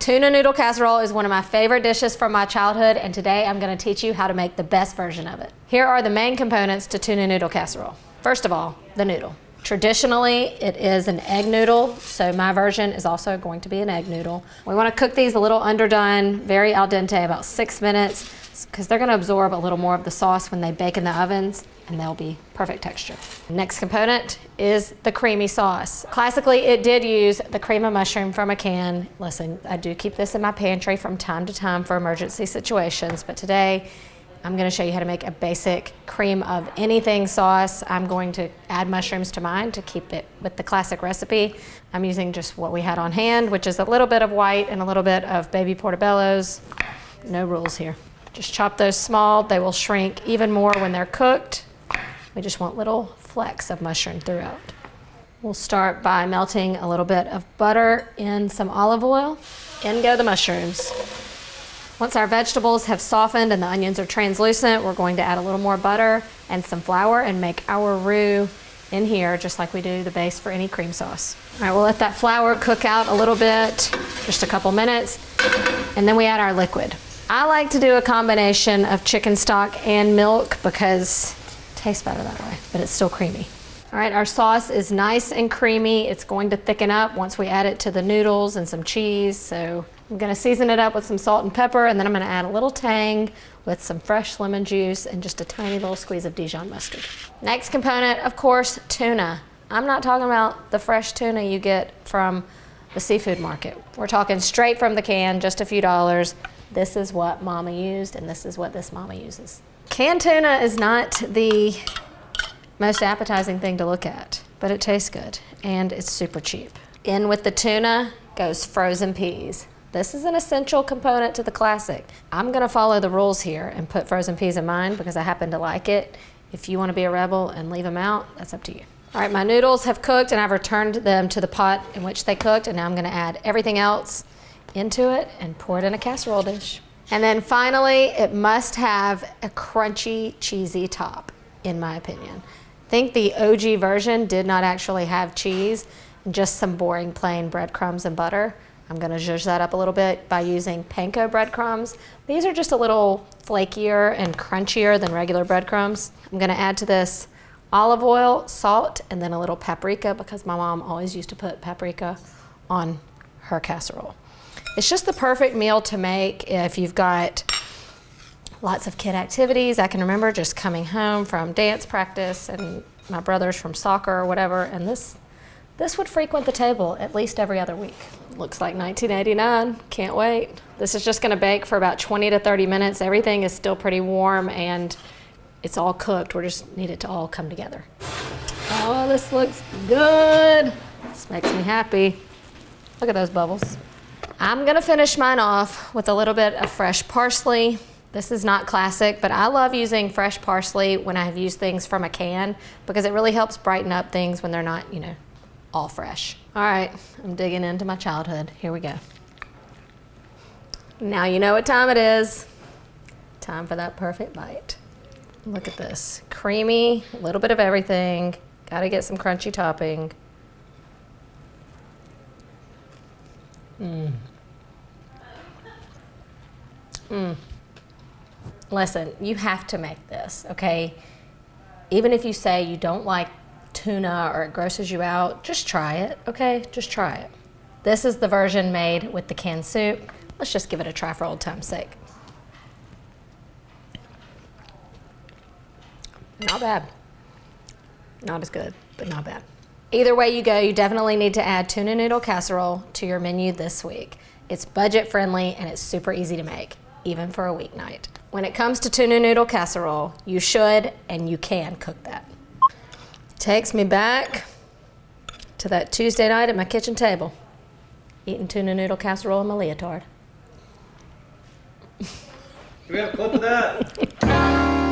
Tuna noodle casserole is one of my favorite dishes from my childhood, and today I'm going to teach you how to make the best version of it. Here are the main components to tuna noodle casserole. First of all, the noodle. Traditionally, it is an egg noodle, so my version is also going to be an egg noodle. We want to cook these a little underdone, very al dente, about 6 minutes, because they're going to absorb a little more of the sauce when they bake in the ovens, and they'll be perfect texture. Next component is the creamy sauce. Classically, it did use the cream of mushroom from a can. Listen, I do keep this in my pantry from time to time for emergency situations, but today I'm going to show you how to make a basic cream of anything sauce. I'm going to add mushrooms to mine to keep it with the classic recipe. I'm using just what we had on hand, which is a little bit of white and a little bit of baby portobellos. No rules here. Just chop those small. They will shrink even more when they're cooked. We just want little flecks of mushroom throughout. We'll start by melting a little bit of butter in some olive oil. In go the mushrooms. Once our vegetables have softened and the onions are translucent, we're going to add a little more butter and some flour and make our roux in here, just like we do the base for any cream sauce. All right, we'll let that flour cook out a little bit, just a couple minutes, and then we add our liquid. I like to do a combination of chicken stock and milk because it tastes better that way, but it's still creamy. All right, our sauce is nice and creamy. It's going to thicken up once we add it to the noodles and some cheese, so I'm gonna season it up with some salt and pepper, and then I'm gonna add a little tang with some fresh lemon juice and just a tiny little squeeze of Dijon mustard. Next component, of course, tuna. I'm not talking about the fresh tuna you get from the seafood market. We're talking straight from the can, just a few dollars. This is what Mama used, and this is what this Mama uses. Canned tuna is not the most appetizing thing to look at, but it tastes good, and it's super cheap. In with the tuna goes frozen peas. This is an essential component to the classic. I'm gonna follow the rules here and put frozen peas in mine because I happen to like it. If you wanna be a rebel and leave them out, that's up to you. All right, my noodles have cooked and I've returned them to the pot in which they cooked, and now I'm gonna add everything else into it and pour it in a casserole dish. And then finally, it must have a crunchy, cheesy top, in my opinion. I think the OG version did not actually have cheese, just some boring plain breadcrumbs and butter. I'm gonna zhuzh that up a little bit by using panko breadcrumbs. These are just a little flakier and crunchier than regular breadcrumbs. I'm gonna add to this olive oil, salt, and then a little paprika because my mom always used to put paprika on her casserole. It's just the perfect meal to make if you've got lots of kid activities. I can remember just coming home from dance practice and my brothers from soccer or whatever, and this would frequent the table at least every other week. Looks like 1989, can't wait. This is just gonna bake for about 20 to 30 minutes. Everything is still pretty warm and it's all cooked. We just need it to all come together. Oh, this looks good. This makes me happy. Look at those bubbles. I'm gonna finish mine off with a little bit of fresh parsley. This is not classic, but I love using fresh parsley when I have used things from a can because it really helps brighten up things when they're not, all fresh. All right, I'm digging into my childhood. Here we go. Now you know what time it is. Time for that perfect bite. Look at this. Creamy, a little bit of everything. Gotta get some crunchy topping. Listen, you have to make this, okay? Even if you say you don't like tuna or it grosses you out, just try it, okay? Just try it. This is the version made with the canned soup. Let's just give it a try for old time's sake. Not bad. Not as good, but not bad. Either way you go, you definitely need to add tuna noodle casserole to your menu this week. It's budget friendly and it's super easy to make, even for a weeknight. When it comes to tuna noodle casserole, you should and you can cook that. Takes me back to that Tuesday night at my kitchen table, eating tuna noodle casserole in my leotard. Do we have a clip of that?